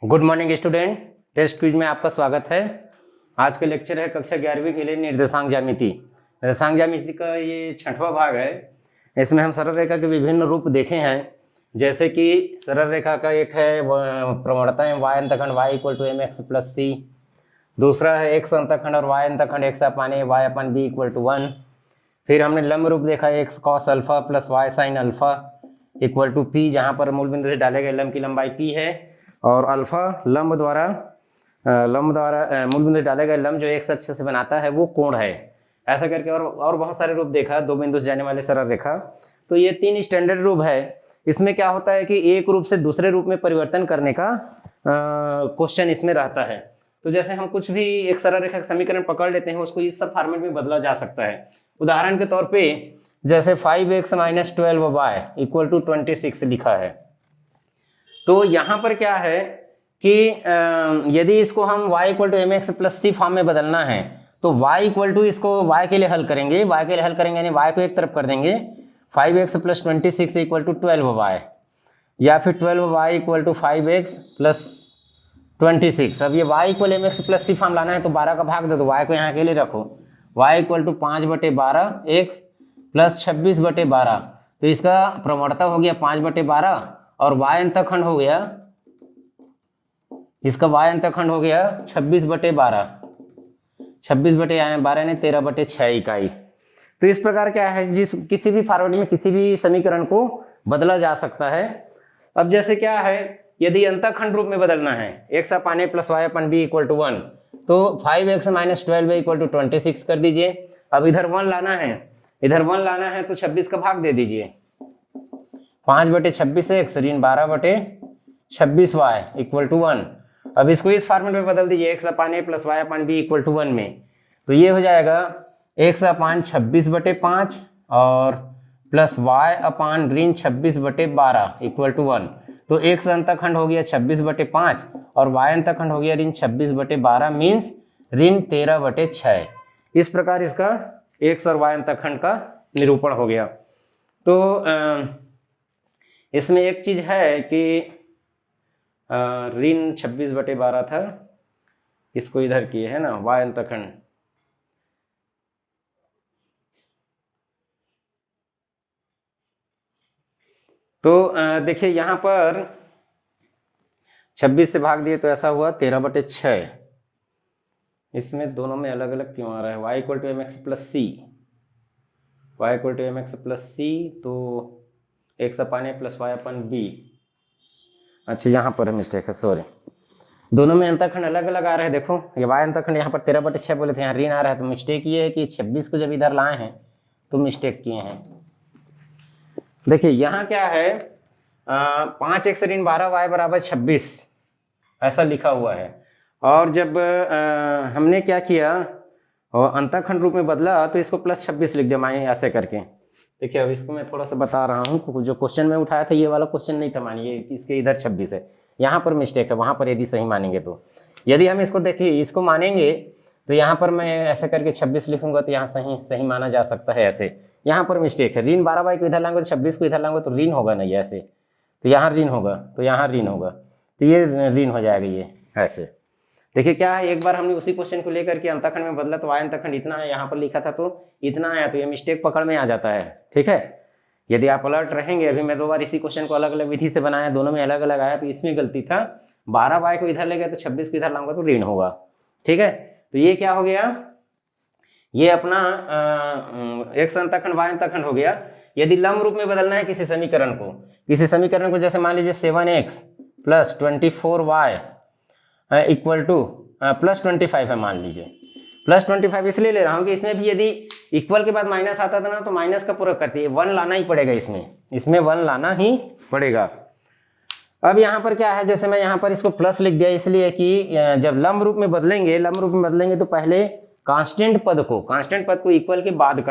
Good morning student. Test quiz में आपका स्वागत है। आज का लेक्चर है कक्षा 11वीं के लिए निर्देशांक ज्यामिति। निर्देशांक ज्यामिति का ये 6वां भाग है। इसमें हम सरल रेखा के विभिन्न रूप देखे हैं, जैसे कि सरल रेखा का एक है प्रवणता है y अंतखंड y equal to mx plus C. दूसरा है x अंतखंड और y अंतखंड x upon a y upon b equal to 1। फिर हमने लंब रूप देखा x cos alpha plus y sine alpha equal to p, जहाँ पर मूल बिंदु से डाले गए लंब की लंबाई p है और अल्फा लंब द्वारा मूल बिंदु से डाले गए लंब जो एक अक्ष से बनाता है वो कोण है। ऐसा करके और बहुत सारे रूप देखा, दो बिंदु से जाने वाले सरल रेखा। तो ये 3 स्टैंडर्ड रूप है। इसमें क्या होता है कि एक रूप से दूसरे रूप में परिवर्तन करने का क्वेश्चन इसमें रहता है। तो जैसे हम कुछ भी एक सरल रेखा का समीकरण पकड़ लेते हैं, उसको इस सब फॉर्मेट में बदला जा सकता है। उदाहरण के तौर पे जैसे 5x minus 12y equal to 26 लिखा है। तो यहाँ पर क्या है कि यदि इसको हम y equal to mx plus c form में बदलना है तो y इक्वल टू इसको y के लिए हल करेंगे, यानी y को एक तरफ कर देंगे। 5x plus 26 equal to 12y, या फिर 12y equal to 5x plus 26। अब ये y equal mx plus c form लाना है तो 12 का भाग दे दो, y को यहाँ के लिए रखो। y equal to 5/12 x plus 26/12। तो इसका प्रवणता हो गया 5/12 और y अंतखंड हो गया, इसका y अंतखंड हो गया 26/12। 26/12 ने 13/6 इकाई। तो इस प्रकार क्या है, जिस किसी भी फॉर्मेट में किसी भी समीकरण को बदला जा सकता है। अब जैसे क्या है, यदि अंतखंड रूप में बदलना है x upon a plus y upon b equal to 1, तो 5x माइनस 12 इक्वल टू 26 कर दीजिए। अब इधर 1 लाना है, तो 26 का भाग दे दीजिए। 5/26 x ऋण 12/26 y इक्वल टू 1। अब इसको इस फॉर्मेट में बदल दीजिए, x upon a plus y upon b equal to 1 में। तो ये हो जाएगा x अपान 26/5 और प्लस y अपान ऋण 26/12 इक्वल टू 1। तो x अंतखंड हो गया 26/5 और y अंतखंड हो गया ऋण 26/12 मीन्स ऋण 13/6। इस प्रकार इसका x और y अंतखंड का निरूपण हो गया। तो इसमें एक चीज है कि ऋण 26/12 था, इसको इधर किए है ना y अंतखंड। तो देखिए यहाँ पर 26 से भाग दिए तो ऐसा हुआ 13/6। इसमें दोनों में अलग अलग क्यों आ रहा है? y equal to mx plus C, y equal to mx plus C, तो x upon a plus y upon b। अच्छा यहाँ पर मिस्टेक है, सॉरी। दोनों में अंतखंड अलग अलग आ रहे हैं। देखो ये y अंतखंड यहाँ पर 13/6 बोले थे, यहाँ ऋण आ रहा है। तो मिस्टेक ये है कि 26 को जब इधर लाए हैं तो मिस्टेक किए हैं। देखिए यहाँ क्या है, 5x ऋण 12y बराबर 26 ऐसा लिखा हुआ है। और जब हमने क्या किया और अंतखंड रूप में बदला तो इसको प्लस 26 लिख दिया मानिए ऐसे करके। देखिए अब इसको मैं थोड़ा सा बता रहा हूँ, जो क्वेश्चन में उठाया था ये वाला क्वेश्चन नहीं था, मानिए इसके इधर 26 है, यहाँ पर मिस्टेक है। वहाँ पर यदि सही मानेंगे तो, यदि हम इसको देखिए इसको मानेंगे तो यहाँ पर मैं ऐसे करके 26 लिखूंगा तो यहाँ सही माना जा सकता है ऐसे। यहाँ पर मिस्टेक है, ऋण 12y को इधर लाएंगे तो 26 को इधर लाएंगे तो ऋण होगा नहीं ऐसे, तो यहाँ ऋण होगा, तो यहाँ ऋण होगा, तो ये ऋण हो जाएगा ये ऐसे। देखिए क्या है, एक बार हमने उसी क्वेश्चन को लेकर के अंतखंड में बदला तो y अंतखंड इतना है, यहाँ पर लिखा था तो इतना आया, तो ये मिस्टेक पकड़ में आ जाता है। ठीक है, यदि आप अलर्ट रहेंगे, अभी मैं 2 बार इसी क्वेश्चन को अलग अलग विधि से बनाया, दोनों में अलग अलग आया, तो इसमें गलती था। 12y को इधर ले गए तो 26 को इधर लाऊंगा तो ऋण होगा। ठीक है, तो ये क्या हो गया, ये अपना x अंतखंड y अंतखंड हो गया। यदि लंब रूप में बदलना है किसी समीकरण को, जैसे मान लीजिए 7x plus 24y equal two plus 25 है, मान लीजिए प्लस 25 इसलिए ले रहा हूँ कि इसमें भी यदि इक्वल के बाद माइनस आता था ना तो माइनस का पूरा करती है, 1 लाना ही पड़ेगा, इसमें 1 लाना ही पड़ेगा। अब यहाँ पर क्या है, जैसे मैं यहाँ पर इसको प्लस लिख दिया इसलिए कि जब लंब रूप में बदलेंगे तो पहले कांस्टेंट पद को इक्वल के बाद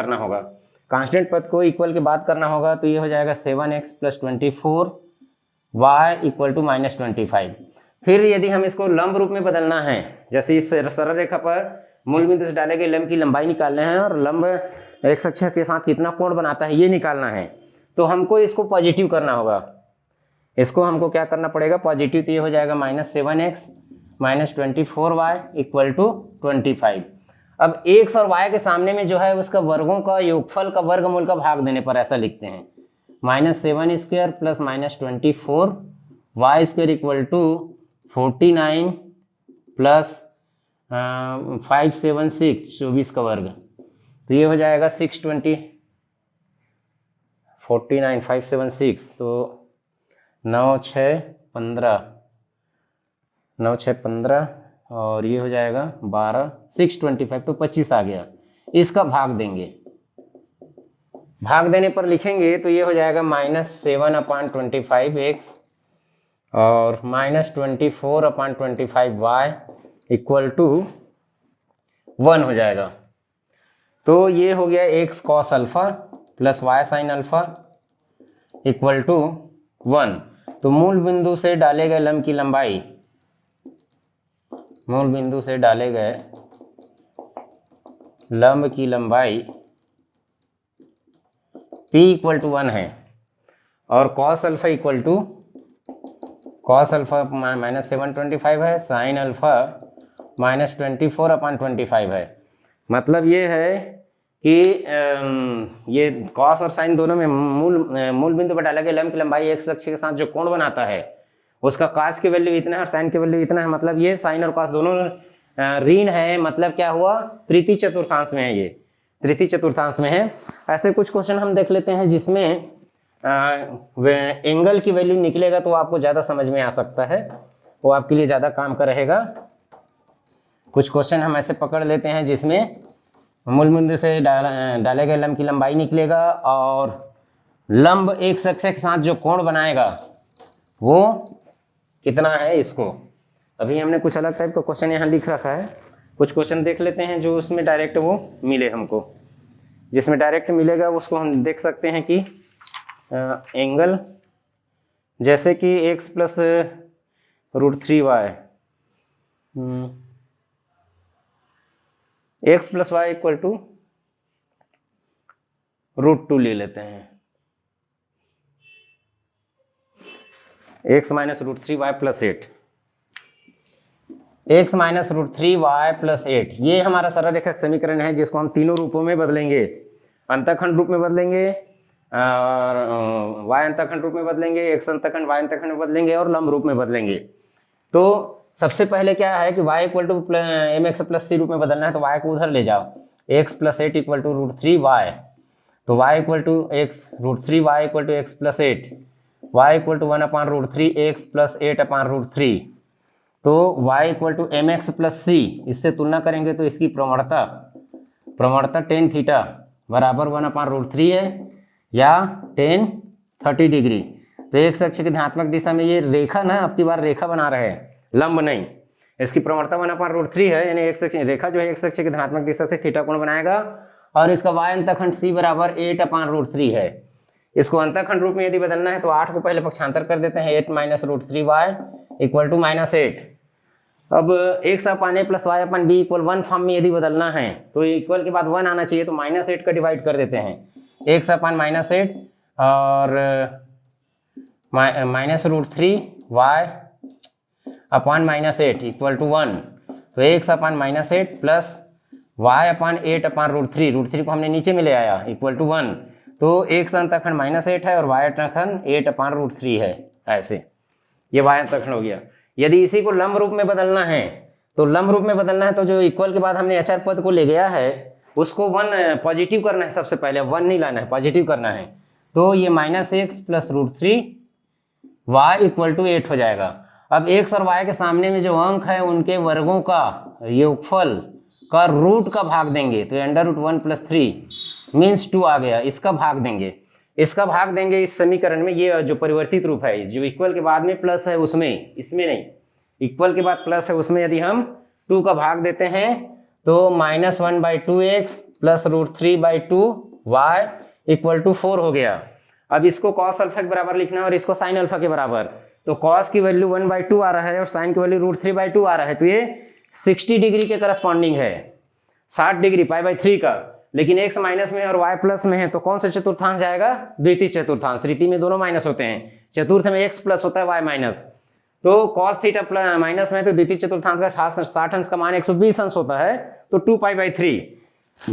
करना होगा। तो ये हो जाएगा 7x plus 24y equal to minus 25। फिर यदि हम इसको लंब रूप में बदलना है, जैसे इस सरल रेखा पर मूल बिंदु से डाले गए लंब की लंबाई निकालना है और लंब x अक्ष के साथ कितना कोण बनाता है ये निकालना है, तो हमको इसको पॉजिटिव करना होगा। इसको हमको क्या करना पड़ेगा, पॉजिटिव, तो ये हो जाएगा -7x - 24y इक्वल टू 25। अब x और y के सामने में जो है उसका वर्गों का योगफल का वर्गमूल का भाग देने पर ऐसा लिखते हैं, -7² plus -24y² equal to 49 plus 576 24 का वर्ग, तो ये हो जाएगा 620 49 576, तो 9 6 15 और ये हो जाएगा 12 625, तो 25 आ गया। इसका भाग देंगे, भाग देने पर लिखेंगे तो ये हो जाएगा -7/25x और -24/25y इक्वल टू 1 हो जाएगा। तो ये हो गया x cos alpha plus y sin alpha equal to 1। तो मूल बिंदु से डाले गए लंब की लंबाई, मूल बिंदु से डाले गए लंब की लंबाई p इक्वल टू 1 है और cos alpha equal to cos alpha -725 है, sin अल्फा -24/25 है। मतलब ये है कि ये cos और sin दोनों में मूल बिंदु पर डाला गया लंब की लंबाई x अक्ष के साथ जो कोण बनाता है उसका cos की वैल्यू इतना है और sin की वैल्यू इतना है। मतलब ये sin और cos दोनों ऋण है, मतलब क्या हुआ, तृतीय चतुर्थांश में है, ये तृतीय चतुर्थांश में है। ऐसे कुछ क्वेश्चन हम देख लेते हैं जिसमें एंगल की वैल्यू निकलेगा तो आपको ज़्यादा समझ में आ सकता है, वो आपके लिए ज़्यादा काम का रहेगा। कुछ क्वेश्चन हम ऐसे पकड़ लेते हैं जिसमें मूल बिंदु से डाले गए लंब की लंबाई निकलेगा और लंब एक अक्ष के साथ जो कोण बनाएगा वो कितना है। इसको अभी हमने कुछ अलग टाइप का क्वेश्चन यहाँ लिख रखा है, कुछ क्वेश्चन देख लेते हैं जो उसमें डायरेक्ट वो मिले हमको। जिसमें डायरेक्ट मिलेगा उसको हम देख सकते हैं कि एंगल जैसे कि x plus √3y, x plus y equal to √2 ले लेते हैं, x minus √3y plus 8, x minus √3y plus 8, ये हमारा सरल रेखक समीकरण है जिसको हम तीनों रूपों में बदलेंगे, अंतःखंड रूप में बदलेंगे और y अंतःखंड रूप में बदलेंगे, x अंतःखंड y अंतःखंड में बदलेंगे और लंब रूप में बदलेंगे। तो सबसे पहले क्या है कि y equal to mx plus c रूप में बदलना है, तो y को उधर ले जाओ, x plus 8 equal to √3y, तो y equal to x √3y equal to x plus 8, y equal to 1/√3x plus 8/√3, तो y equal to mx plus c, इससे तुलना करेंगे तो इसकी प्रवणता tan थीटा बराबर 1/√3 है या tan 30 डिग्री। तो x अक्ष की धनात्मक दिशा में ये रेखा ना, अब की बार रेखा बना रहे हैं, लंब नहीं, इसकी प्रवणता 1/√3 है, यानी x अक्ष रेखा जो है x अक्ष की धनात्मक दिशा से थीटा कोण बनाएगा और इसका y अंतःखंड c बराबर 8/√3 है। इसको अंतःखंड रूप में यदि बदलना है तो 8 को पहले पक्षांतर कर देते हैं, 8 माइनस √3y इक्वल टू -8। अब x upon a plus y upon b equal 1 form में यदि बदलना है तो इक्वल के बाद 1 आना चाहिए, तो -8 का डिवाइड कर देते हैं, x अपान -8 और -√3y अपान -8 इक्वल टू 1, तो x अपान -8 प्लस y अपान 8/√3, √3 को हमने नीचे में ले आया इक्वल टू 1, तो x अंतःखंड -8 है और y अंतःखंड 8/√3 है। ऐसे ये y अंतःखंड हो गया। यदि इसी को लंब रूप में बदलना है तो लंब रूप में बदलना है तो जो इक्वल के बाद हमने अचर पद को ले गया है उसको 1 पॉजिटिव करना है, सबसे पहले 1 नहीं लाना है, पॉजिटिव करना है, तो ये -x plus √3y equal to 8 हो जाएगा। अब x और y के सामने में जो अंक है उनके वर्गों का योगफल का रूट का भाग देंगे, तो √1 + 3 मीन्स 2 आ गया, इसका भाग देंगे, इसका भाग देंगे इस समीकरण में। ये जो परिवर्तित रूप है जो इक्वल के बाद में प्लस है उसमें, इसमें नहीं, इक्वल के बाद प्लस है उसमें यदि हम 2 का भाग देते हैं तो -1/2x plus √3/2y equal to 4 हो गया। अब इसको cos अल्फा के बराबर लिखना है और इसको sin अल्फा के बराबर, तो cos की वैल्यू 1/2 आ रहा है और sin की वैल्यू √3/2 आ रहा है, तो ये 60 डिग्री के करस्पॉन्डिंग है, 60 डिग्री π/3 का। लेकिन x माइनस में और y प्लस में है तो कौन सा चतुर्थांश जाएगा, द्वितीय चतुर्थांश, तृतीय में दोनों माइनस होते हैं, चतुर्थ में x प्लस होता है y माइनस, तो कॉस थीटा प्लस माइनस में तो द्वितीय चतुर्थांश का 60 अंश का मान 120 अंश होता है, तो 2π/3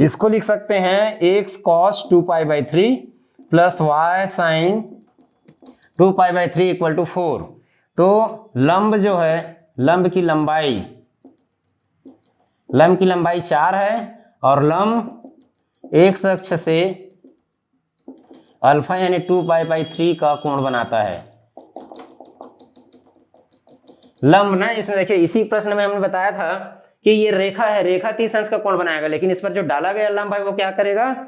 इसको लिख सकते हैं x cos 2π/3 plus y sin 2π/3 equal to 4। तो लंब जो है, लंब की लंबाई 4 है और लंब x अक्ष से अल्फा यानी 2π/3 का कोण बनाता है। लंब ना, इसमें देखिए इसी प्रश्न में हमने बताया था कि ये रेखा है, रेखा 30 अंश का कोण बनाएगा, लेकिन इस पर जो डाला गया लंब है वो क्या करेगा,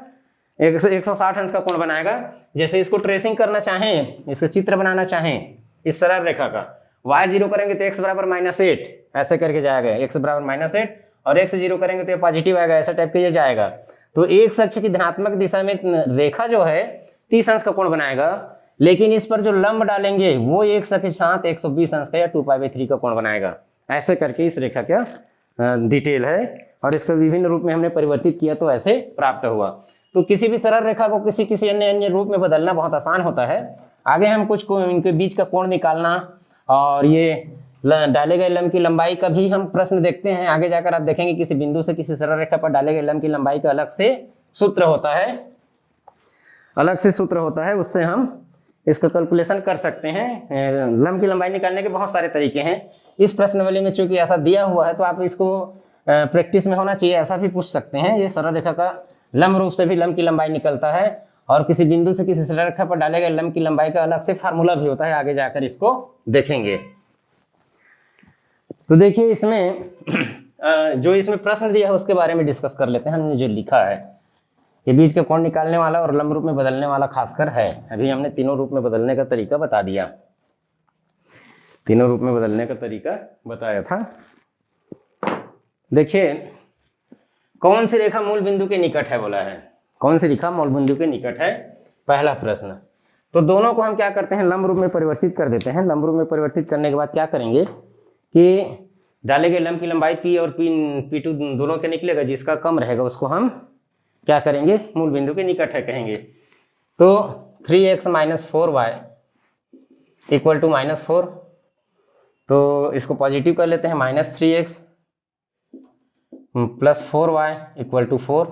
160 अंश का कोण बनाएगा। जैसे इसको ट्रेसिंग करना चाहें, इसका चित्र बनाना चाहें इस सरल रेखा का, y 0 करेंगे तो x बराबर -8 ऐसे करके जाएगा, x बराबर -8 और x 0 करेंगे तो ये पॉजिटिव आएगा, ऐसा टाइप के ये जाएगा। तो एक अक्ष की धनात्मक दिशा में रेखा जो है 30 अंश का कोण बनाएगा, लेकिन इस पर जो लंब डालेंगे वो एक अक्ष के साथ 120 अंश का या 2π/3 का कोण बनाएगा। ऐसे करके इस रेखा का डिटेल है और इसको विभिन्न रूप में हमने परिवर्तित किया तो ऐसे प्राप्त हुआ। तो किसी भी सरल रेखा को किसी अन्य रूप में बदलना बहुत आसान होता है। आगे हम कुछ इनके बीच का कोण निकालना और ये डाले गए लंब की लंबाई का भी हम प्रश्न देखते हैं। आगे जाकर आप देखेंगे किसी बिंदु से किसी सरल रेखा पर डाले गए लंब की लंबाई का अलग से सूत्र होता है, उससे हम इसका कैलकुलेशन कर सकते हैं। लंब की लंबाई निकालने के बहुत सारे तरीके हैं। इस प्रश्नावली में चूंकि ऐसा दिया हुआ है तो आप इसको प्रैक्टिस में होना चाहिए, ऐसा भी पूछ सकते हैं। ये सरल रेखा का लंब रूप से भी लंब की लंबाई निकलता है और किसी बिंदु से किसी सरल रेखा पर डाले गए लंब की लंबाई का अलग से फार्मूला भी होता है, आगे जाकर इसको देखेंगे। तो देखिए इसमें जो इसमें प्रश्न दिया है उसके बारे में डिस्कस कर लेते हैं। हमने जो लिखा है ये बीच के कोण निकालने वाला और लंब रूप में बदलने वाला खासकर है। अभी हमने तीनों रूप में बदलने का तरीका बता दिया, तीनों रूप में बदलने का तरीका बताया था। देखिए कौन सी रेखा मूल बिंदु के निकट है बोला है, कौन सी रेखा मूल बिंदु के निकट है, पहला प्रश्न। तो दोनों को हम क्या करते हैं, लंब रूप में परिवर्तित कर देते हैं। लंब रूप में परिवर्तित करने के बाद क्या करेंगे कि डाले गए लंब की लंबाई p और p2 दोनों के निकलेगा, जिसका कम रहेगा उसको हम क्या करेंगे, मूल बिंदु के निकट है कहेंगे। तो 3x - 4y इक्वल टू -4, तो इसको पॉजिटिव कर लेते हैं, -3x plus 4y equal to 4,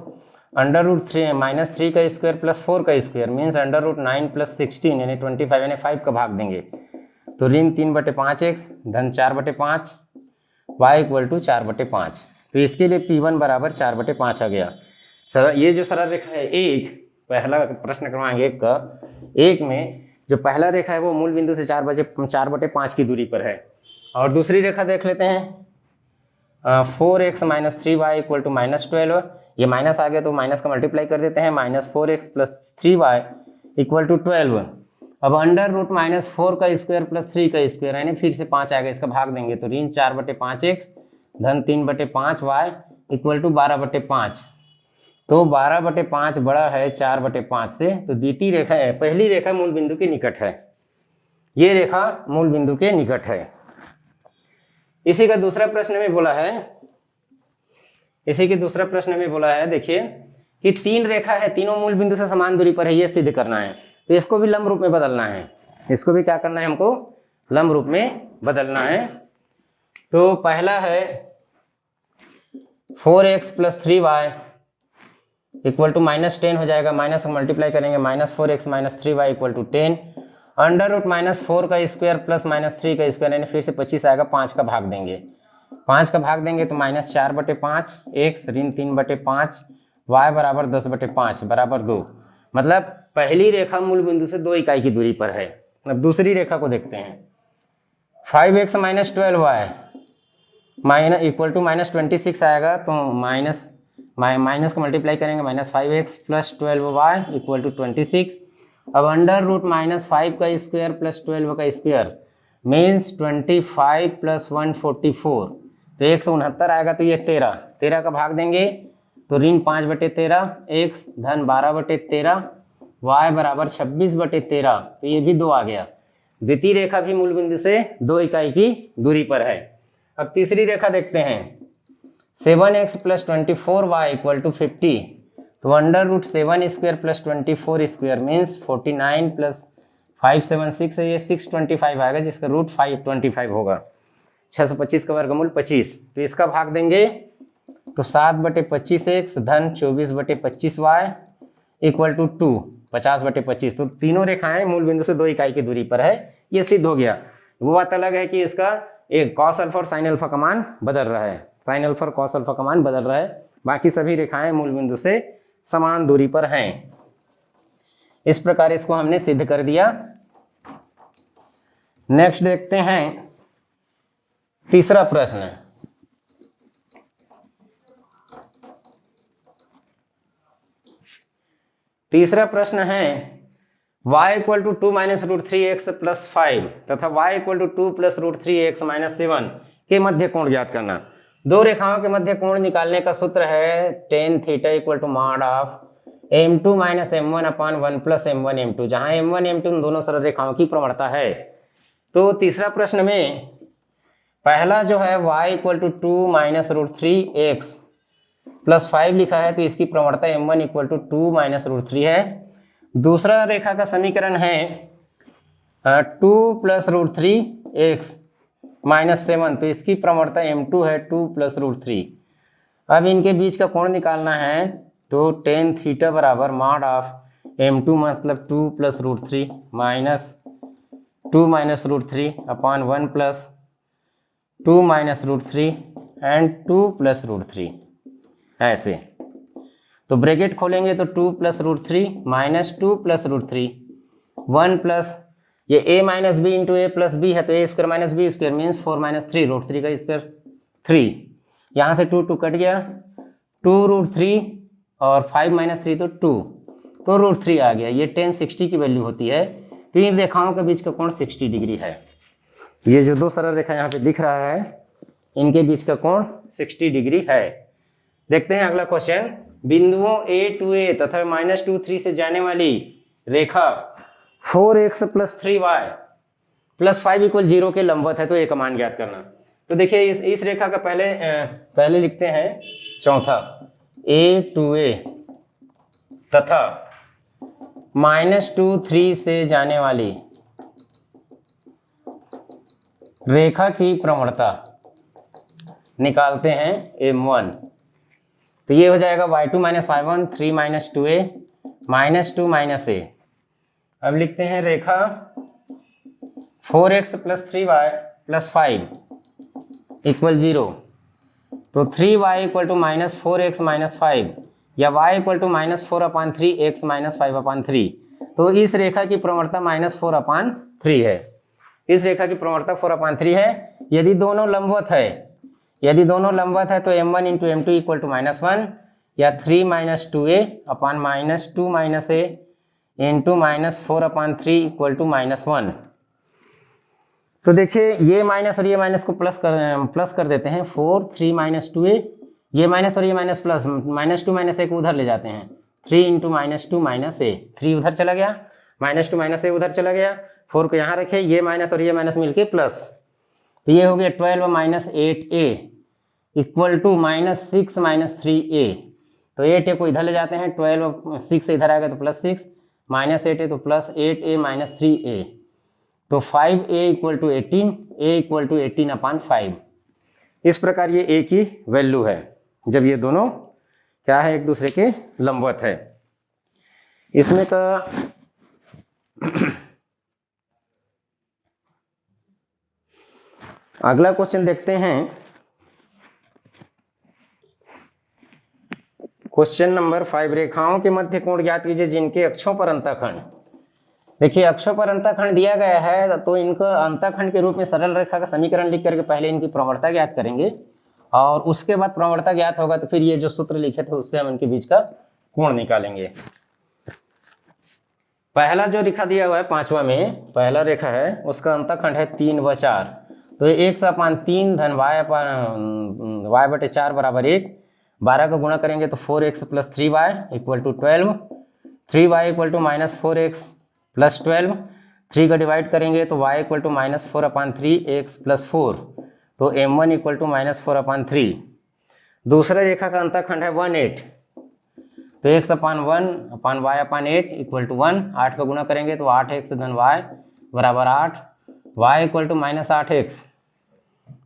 √3 -3 का स्क्वायर प्लस 4 का स्क्वायर मीन्स √9 + 16 यानी 25 यानी 5 का भाग देंगे। तो ऋण 3/5x धन 4/5 y इक्वल टू 4/5। तो इसके लिए P1 बराबर 4/5 आ गया। सर ये जो सरल रेखा है एक, पहला प्रश्न क्रमांक 1 का 1 में जो पहला रेखा है वो मूल बिंदु से 4/5 की दूरी पर है। और दूसरी रेखा देख लेते हैं 4x - 3y इक्वल टू -12, ये माइनस आ गया तो माइनस का मल्टीप्लाई कर देते हैं, -4x + 3y इक्वल टू 12। अब √-4 का स्क्वायर प्लस 3 का स्क्वायर यानी फिर से 5 आएगा, इसका भाग देंगे तो ऋण 4/5x धन 3/5y इक्वल टू 12/5। तो 12/5 बड़ा है 4/5 से, तो द्वितीय रेखा है, पहली रेखा मूल बिंदु के निकट है, ये रेखा मूल बिंदु के निकट है। इसी का दूसरा प्रश्न में बोला है, इसी के दूसरा प्रश्न में बोला है देखिए कि 3 रेखा है, तीनों मूल बिंदु से समान दूरी पर है, ये सिद्ध करना है। तो इसको भी लंब रूप में बदलना है, इसको भी क्या करना है हमको, लंब रूप में बदलना है। तो पहला है 4x + 3y इक्वल टू -10 हो जाएगा, माइनस मल्टीप्लाई करेंगे, -4x - 3y इक्वल टू 10, √-4 का स्क्वायर प्लस -3 का स्क्वायर यानी फिर से 25 आएगा, 5 का भाग देंगे, 5 का भाग देंगे तो -4/5 x ऋण 3/5 y बराबर 10/5 बराबर 2। मतलब पहली रेखा मूल बिंदु से 2 इकाई की दूरी पर है। अब दूसरी रेखा को देखते हैं, 5x - 12y इक्वल टू -26 आएगा, तो माइनस को मल्टीप्लाई करेंगे, -5x + 12y इक्वल टू 26। अब √-5 का स्क्वायर प्लस 12 का स्क्वायर मीन्स 25 + 1 44, तो 169 आएगा, तो ये 13 का भाग देंगे तो ऋण 5/13 x धन 12/13 y बराबर 26/13, तो ये भी 2 आ गया। द्वितीय रेखा भी मूल बिंदु से 2 इकाई की दूरी पर है। अब तीसरी रेखा देखते हैं, 7x + 24y इक्वल टू 50, तो √7² + 24² मीन्स 49 + 576 है, ये 625 आएगा जिसका रूट 525 होगा। 625 का वर्गमूल 25, तो इसका भाग देंगे तो 7/25x धन 24/25y इक्वल टू 2, 50/25। तो तीनों रेखाएं मूल बिंदु से 2 इकाई की दूरी पर है, ये सिद्ध हो गया। वो बात अलग है कि इसका एक कॉस अल्फा और साइन अल्फा का मान बदल रहा है, साइन अल्फा और कॉस अल्फा का मान बदल रहा है, बाकी सभी रेखाएं मूल बिंदु से समान दूरी पर हैं। इस प्रकार इसको हमने सिद्ध कर दिया। नेक्स्ट देखते हैं तीसरा प्रश्न। तीसरा प्रश्न है y equal to 2 minus root 3x plus 5 तथा y equal to 2 plus root 3x minus 7 के मध्य कोण ज्ञात करना। दो रेखाओं के मध्य कोण निकालने का सूत्र है tan theta equal to mod of m2 minus m1 upon 1 plus m1 m2, जहां m1 m2 उन दोनों सरल रेखाओं की प्रवणता है। तो तीसरा प्रश्न में पहला जो है y equal to 2 minus root 3x plus 5 लिखा है, तो इसकी प्रवणता m1 equal to 2 minus root 3 है। दूसरा रेखा का समीकरण है 2 प्लस रूट 3x माइनस 7, तो इसकी प्रवणता m2 है 2 प्लस रूट 3। अब इनके बीच का कोण निकालना है, तो tan थीटा बराबर मॉड ऑफ m2 मतलब 2 plus root 3 minus 2 minus root 3 upon 1 plus 2 minus root 3 and 2 plus root 3, ऐसे। तो ब्रैकेट खोलेंगे तो 2 plus root 3 minus 2 plus root 3 1 plus ये a minus B into A plus B है, तो A square minus B square means 4 minus 3 root 3 का square 3, यहाँ से 2 कट गया, 2 रूट 3 और 5 माइनस 3 तो 2, तो रूट 3 आ गया। ये tan 60 की वैल्यू होती है, तो इन रेखाओं के बीच का कोण 60 डिग्री है। ये जो दो सरल रेखा यहाँ पे दिख रहा है, इनके बीच का कोण 60 डिग्री है। देखते हैं अगला क्वेश्चन। बिंदुओं a टू a तथा माइनस 2 3 से जाने वाली रेखा 4x plus 3y plus 5 equal 0 के लंबवत है, तो a का मान ज्ञात करना। तो देखिए इस रेखा का पहले लिखते हैं चौथा, a टू a तथा माइनस 2 3 से जाने वाली रेखा की प्रवणता निकालते हैं m1। तो ये हो जाएगा y2 minus y1 3 minus 2a minus 2 minus a। अब लिखते हैं रेखा 4x plus 3y plus 5 equal 0, तो 3y equal to minus 4x minus 5 या y equal to minus 4/3 x minus 5/3। तो इस रेखा की प्रवणता माइनस 4/3 है, इस रेखा की प्रवणता 4/3 है। यदि दोनों लंबवत है तो m1 into m2 equal to -1 या 3 minus 2a upon minus 2 minus a into minus 4/3 equal to -1। तो देखिए ये माइनस और ये माइनस को प्लस कर देते हैं, 4 3 माइनस 2a, ये माइनस और ये minus plus, minus 2 minus a को उधर ले जाते हैं, 3 इंटू माइनस 2 माइनस a, 3 उधर चला गया, माइनस 2 माइनस a उधर चला गया, 4 को यहाँ रखे, ये माइनस और ये माइनस मिलके प्लस, तो ये हो गया 12 minus 8a equal to minus 6 minus 3a। तो 8a को इधर ले जाते हैं, 12 6 इधर आएगा तो प्लस 6 माइनस 8a तो प्लस 8a माइनस 3a, तो 5a equal to 18, a equal to 18/5। इस प्रकार ये a की वैल्यू है जब ये दोनों क्या है, एक दूसरे के लंबवत है। इसमें का अगला क्वेश्चन देखते हैं, क्वेश्चन नंबर 5। रेखाओं के मध्य कोण ज्ञात कीजिए जिनके अक्षों पर अंतःखंड। देखिए अक्षों पर अंतःखंड दिया गया है, तो इनको अंतःखंड के रूप में सरल रेखा का समीकरण लिख करके पहले इनकी प्रवणता ज्ञात करेंगे, और उसके बाद प्रवणता ज्ञात होगा तो फिर ये जो सूत्र लिखे थे उससे हम इनके बीच का कोण निकालेंगे। पहला जो रेखा दिया हुआ है 5वां में, पहला रेखा है उसका अंतःखंड है 3 व 4, तो x/3 धन y/4 बराबर 1, 12 का गुणा करेंगे तो 4x plus 3y equal to 12, 3y equal to minus 4x plus 12, 3 का डिवाइड करेंगे तो y equal to minus 4/3 x plus 4, तो m1 इक्वल टू माइनस 4/3। दूसरा रेखा का अंतःखंड है 1 8, तो x upon 1 upon y upon 8 equal to 1, 8 का गुणा करेंगे तो 8x धन y बराबर 8, y equal to minus 8x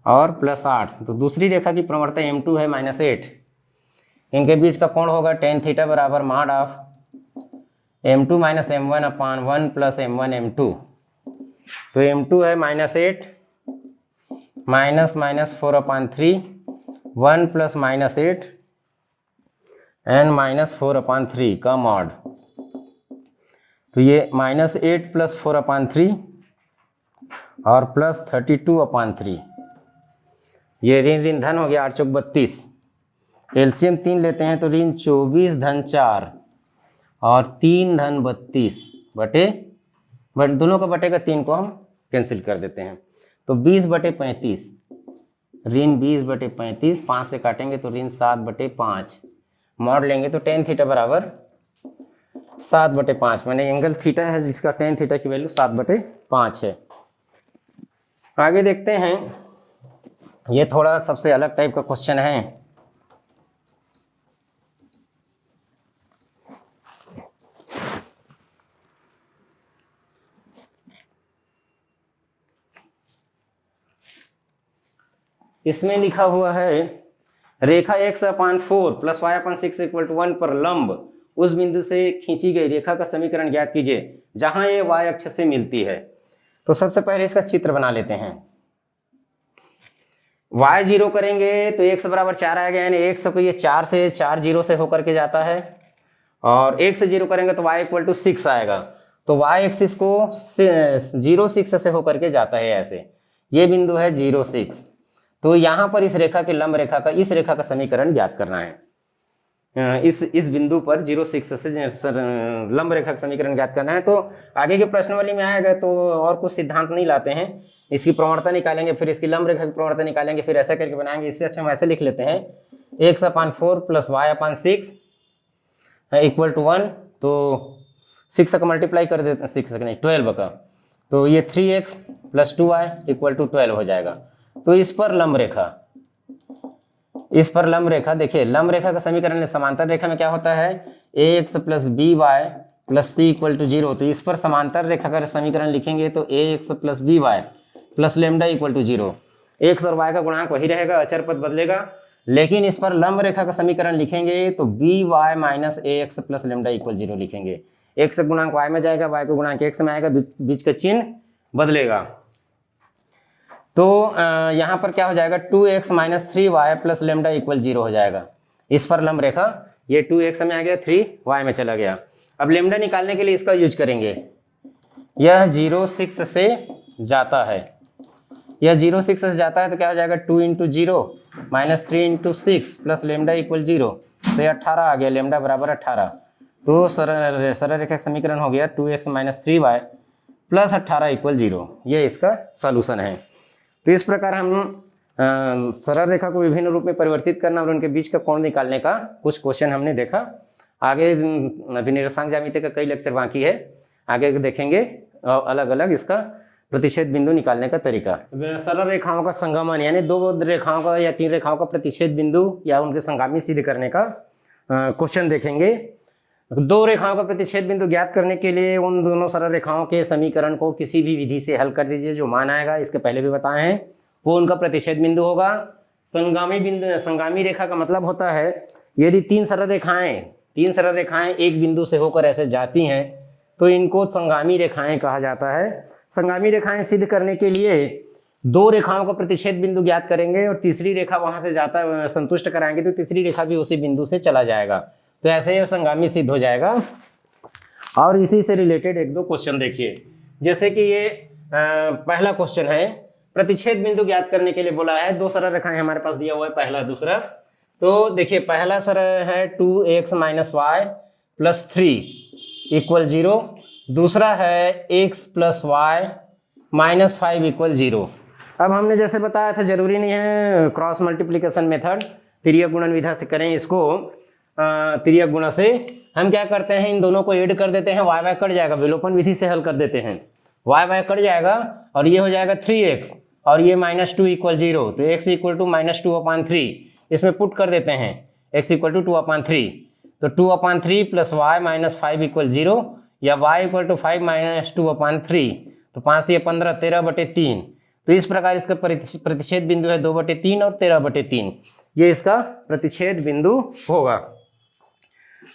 और प्लस 8। तो दूसरी रेखा की प्रवणता m2 है -8, इनके बीच का कोण होगा tan थीटा बराबर mod of m2 minus m1 upon 1 plus m1 m2। तो m2 है -8 माइनस 4 अपान 3, 1 प्लस -8 एंड -4 अपान 3 का मॉड। तो ये -8 प्लस 4 अपान 3 और प्लस 32 अपान 3, ये ऋण ऋण धन हो गया, 8 चौक 32। एलसीएम 3 लेते हैं तो ऋण 24 धन 4 और 3 धन 32 बट दोनों का बटेगा 3 को हम कैंसिल कर देते हैं। तो 20/35, ऋण 20/35, 5 से काटेंगे तो ऋण 7/5, मॉड लेंगे तो tan थीटा बराबर 7/5, मैंने एंगल थीटा है जिसका tan थीटा की वैल्यू 7/5 है। आगे देखते हैं, ये थोड़ा सबसे अलग टाइप का क्वेश्चन है। इसमें लिखा हुआ है रेखा x upon 4 plus y upon 6 equal to 1 पर लंब उस बिंदु से खींची गई रेखा का समीकरण ज्ञात कीजिए जहां ये y अक्ष से मिलती है। तो सबसे पहले इसका चित्र बना लेते हैं। y 0 करेंगे तो x बराबर 4 आएगा, यानी x को ये 4 से 4 0 से होकर के जाता है, और 1 से 0 करेंगे तो y इक्वल टू 6 आएगा। तो y एक्सिस को 0 6 से होकर के जाता है ऐसे, ये बिंदु है 0 6। तो यहाँ पर इस रेखा के लंब रेखा का, इस रेखा का समीकरण ज्ञात करना है। इस बिंदु पर 0 6 से लंब रेखा का समीकरण ज्ञात करना है। तो आगे के प्रश्नावली में आएगा तो और कुछ सिद्धांत नहीं लाते हैं, इसकी प्रवणता निकालेंगे, फिर इसकी लंब रेखा की प्रवणता निकालेंगे, फिर ऐसा करके बनाएंगे। इससे अच्छा हम ऐसे लिख लेते हैं, x upon 4 plus y upon 6 equal to 1। तो 6 का मल्टीप्लाई कर देते हैं, 6 नहीं 12 का, तो ये 3x plus 2y equal to 12 हो जाएगा। तो इस पर लंब रेखा, देखिए लंब रेखा का समीकरण समांतर रेखा में क्या होता है, ax plus by plus c equal to 0। तो इस पर समांतर रेखा का समीकरण लिखेंगे तो ax plus by plus lambda equal to 0। x और y का गुणांक वही रहेगा, अचर पद बदलेगा, लेकिन इस पर लंब रेखा का समीकरण लिखेंगे तो by minus ax plus lambda equal 0 लिखेंगे। x का गुणांक y में जाएगा, y का गुणांक x में आएगा, बीच का चिन्ह बदलेगा। तो यहाँ पर क्या हो जाएगा, 2x minus 3y plus lambda equal 0 हो जाएगा। इस पर लंब रेखा, ये 2x में आ गया, 3y में चला गया। अब लेमडा निकालने के लिए इसका यूज करेंगे, यह 0 6 से जाता है, यह 0 6 से जाता है तो क्या हो जाएगा, 2 into 0 minus 3 into 6 plus lambda equal 0। तो ये 18 आ गया, लेमडा बराबर 18। तो सरल रेखा का समीकरण हो गया 2x minus 3y plus 18 equal 0। ये इसका सॉल्यूशन है। तो इस प्रकार हम सरल रेखा को विभिन्न रूप में परिवर्तित करना और उनके बीच का कोण निकालने का कुछ क्वेश्चन हमने देखा। आगे अभी निरसांक ज्यामिति का कई लेक्चर बाकी है, आगे देखेंगे अलग अलग इसका प्रतिच्छेद बिंदु निकालने का तरीका। सरल रेखाओं का संगमन, यानी दो रेखाओं का या 3 रेखाओं का प्रतिच्छेद बिंदु या उनके संगामी सिद्ध करने का क्वेश्चन देखेंगे। 2 रेखाओं का प्रतिच्छेद बिंदु ज्ञात करने के लिए उन दोनों सरल रेखाओं के समीकरण को किसी भी विधि से हल कर दीजिए, जो मान आएगा, इसके पहले भी बताए हैं, वो उनका प्रतिच्छेद बिंदु होगा। संगामी रेखा का मतलब होता है यदि 3 सरल रेखाएं एक बिंदु से होकर ऐसे जाती हैं तो इनको संगामी रेखाएं कहा जाता है। संगामी रेखाएं सिद्ध करने के लिए 2 रेखाओं का प्रतिच्छेद बिंदु ज्ञात करेंगे और तीसरी रेखा वहां से जाता संतुष्ट कराएंगे तो तीसरी रेखा भी उसी बिंदु से चला जाएगा, तो ऐसे ही संगामी सिद्ध हो जाएगा। और इसी से रिलेटेड 1-2 क्वेश्चन देखिए, जैसे कि ये पहला क्वेश्चन है, प्रतिच्छेद बिंदु ज्ञात करने के लिए बोला है। 2 सरल रेखाएं हमारे पास दिया हुआ है, पहला दूसरा। तो देखिए पहला सरल है 2x minus Y plus 3 equal 0, दूसरा है x plus y minus 5 equal 0। अब हमने जैसे बताया था, जरूरी नहीं है क्रॉस मल्टीप्लिकेशन मेथड, तिर्यक गुणन विधा से करें इसको। तिर्यक गुणा से हम क्या करते हैं, इन दोनों को ऐड कर देते हैं, वाई वाई कट जाएगा, विलोपन विधि से हल कर देते हैं, वाई वाई कट जाएगा और ये हो जाएगा 3x और ये -2 इक्वल 0। तो x इक्वल टू -2/3 इसमें पुट कर देते हैं, x इक्वल टू 2/3। तो 2/3 प्लस वाई माइनस 5 इक्वल 0, या y इक्वल टू 5 माइनस 2/3, तो 5 दिए 15, 13/3। तो इस प्रकार इसका प्रतिच्छेद बिंदु है 2/3 और 13/3, ये इसका प्रतिच्छेद बिंदु होगा।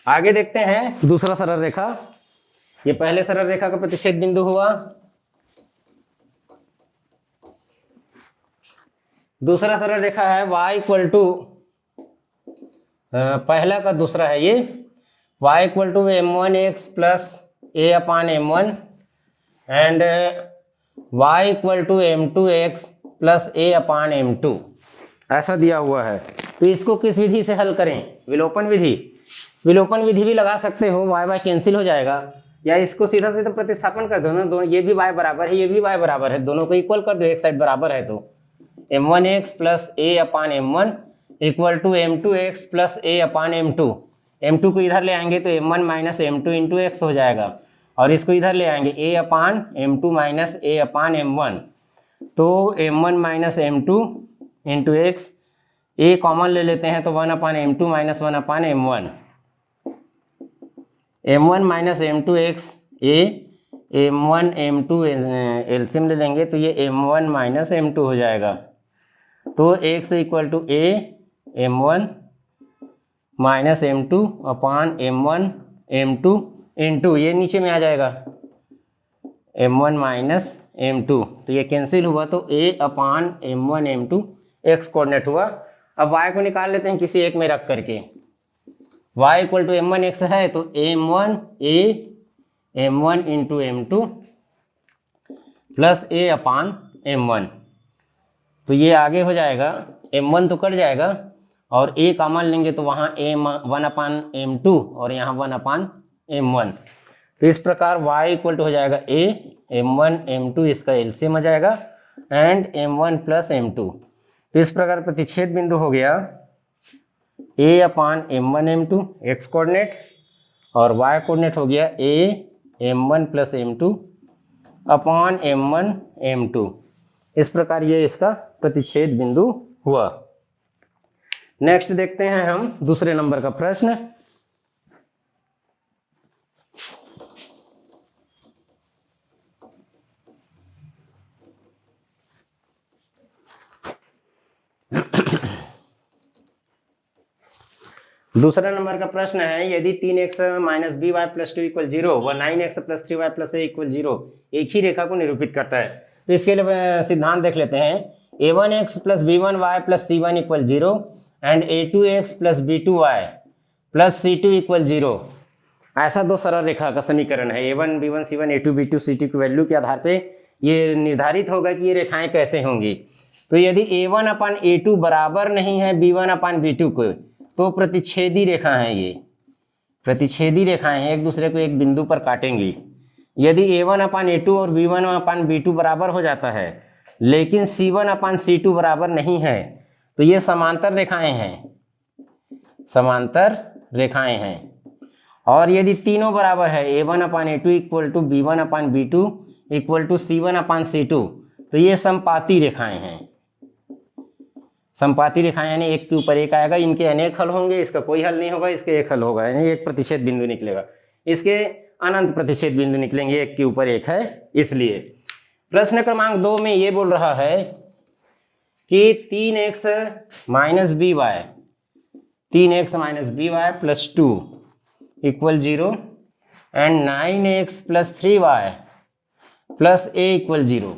आगे देखते हैं दूसरा सरल रेखा। ये पहले सरल रेखा का प्रतिच्छेद बिंदु हुआ। दूसरा सरल रेखा है y इक्वल टू, पहला का दूसरा है ये, y equal to m1x plus a/m1 and y equal to m2x plus a/m2, ऐसा दिया हुआ है। तो इसको किस विधि से हल करें? विलोपन विधि। विलोपन विधि भी लगा सकते हो, y कैंसिल हो जाएगा, या इसको सीधा सीधा प्रतिस्थापन कर दो ना, दोनों ये भी y बराबर है, ये भी y बराबर है, दोनों को इक्वल कर दो, एक साइड बराबर है तो m1x plus a/m1 equal to m2x plus a/m2। m2 को इधर ले आएंगे तो m1 minus m2 into x हो जाएगा, और इसको इधर ले आएंगे a/m2 माइनस a/m1, तो m1 minus m2 into x, a common ले लेते हैं तो 1/m2 minus 1/m1, m1 minus m2 x a, m1 m2 LCM ले लेंगे तो ये m1 माइनस m2 हो जाएगा, तो x equal to a m1 minus m2 upon m1 m2 into, ये नीचे में आ जाएगा m1 माइनस m2, तो ये कैंसिल हुआ, तो a upon m1 m2 x coordinate हुआ। अब y को निकाल लेते हैं किसी एक में रख करके। y equal to m1 x है तो m1 a m1 into m2 plus a upon m1, तो ये आगे हो जाएगा, m1 तो कट जाएगा और a कॉमन लेंगे तो वहाँ a1/m2 और यहाँ 1/m1, तो इस प्रकार y इक्वल टू हो जाएगा a m1 m2, इसका एलसीएम हो जाएगा एंड m1 प्लस m2। तो इस प्रकार प्रतिच्छेद बिंदु हो गया a/m1 m2 x कोऑर्डिनेट, और y कोऑर्डिनेट हो गया a m1 plus m2 upon m1 m2। इस प्रकार ये इसका प्रतिच्छेद बिंदु हुआ। नेक्स्ट देखते हैं हम दूसरे नंबर का प्रश्न। दूसरा नंबर का प्रश्न है, यदि 3x minus b y plus 2 equal 0 व 9x प्लस 3y प्लस ए इक्वल 0 एक ही रेखा को निरूपित करता है, तो इसके लिए सिद्धांत देख लेते हैं। a1x plus b1y plus c1 equal 0 and a2x plus b2y plus c2 equal 0, ऐसा दो सरल रेखा का समीकरण है। a1 b1 c1 a2 b2 c2 की वैल्यू के आधार पे ये निर्धारित होगा कि ये रेखाएं कैसे होंगी। तो यदि a1 अपान a2 बराबर नहीं है b1 अपान b2 को, तो प्रतिच्छेदी रेखा है, ये प्रतिच्छेदी रेखाएं हैं, एक दूसरे को एक बिंदु पर काटेंगी। यदि a1 अपान a2 और b1 अपान b2 बराबर हो जाता है लेकिन c1 अपान c2 बराबर नहीं है, तो ये समांतर रेखाएं हैं, समांतर रेखाएं हैं। और यदि तीनों बराबर है a1 upon a2 equal to b1 upon b2 equal to c1 upon c2, तो ये समपाती रेखाएं हैं। समपाती रेखाएं यानी एक के ऊपर एक आएगा, इनके अनेक हल होंगे, इसका कोई हल नहीं होगा, इसके एक हल होगा, यानी एक प्रतिच्छेद बिंदु निकलेगा, इसके अनंत प्रतिच्छेद बिंदु निकलेंगे, एक के ऊपर एक है इसलिए। प्रश्न क्रमांक 2 में ये बोल रहा है कि 3x minus b y, 3x minus b y plus 2 equal 0 and 9x plus 3y plus a equal 0,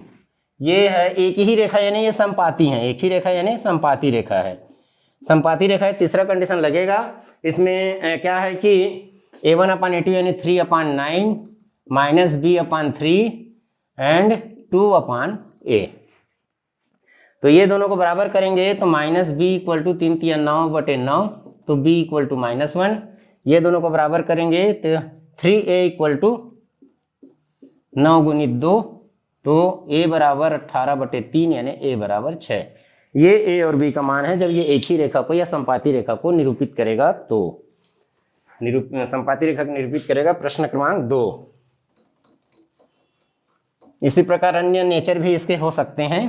ये है एक ही रेखा यानी ये समपाती है, एक ही रेखा यानी समपाती रेखा है, समपाती रेखा है। तीसरा कंडीशन लगेगा इसमें क्या है कि a1 अपान a2 यानी 3 अपान 9 minus b upon 3 and 2 upon a, तो ये दोनों को बराबर करेंगे तो माइनस बी इक्वल टू 3 3 9/9, तो b इक्वल टू -1, ये दोनों को बराबर करेंगे तो 3a इक्वल टू 9 गुणित 2, तो a बराबर 18/3 यानी a बराबर 6। ये a और b का मान है जब ये एक ही रेखा को या समपाती रेखा को निरूपित करेगा, तो समपाती रेखा को निरूपित करेगा। प्रश्न क्रमांक 2। इसी प्रकार अन्य नेचर भी इसके हो सकते हैं।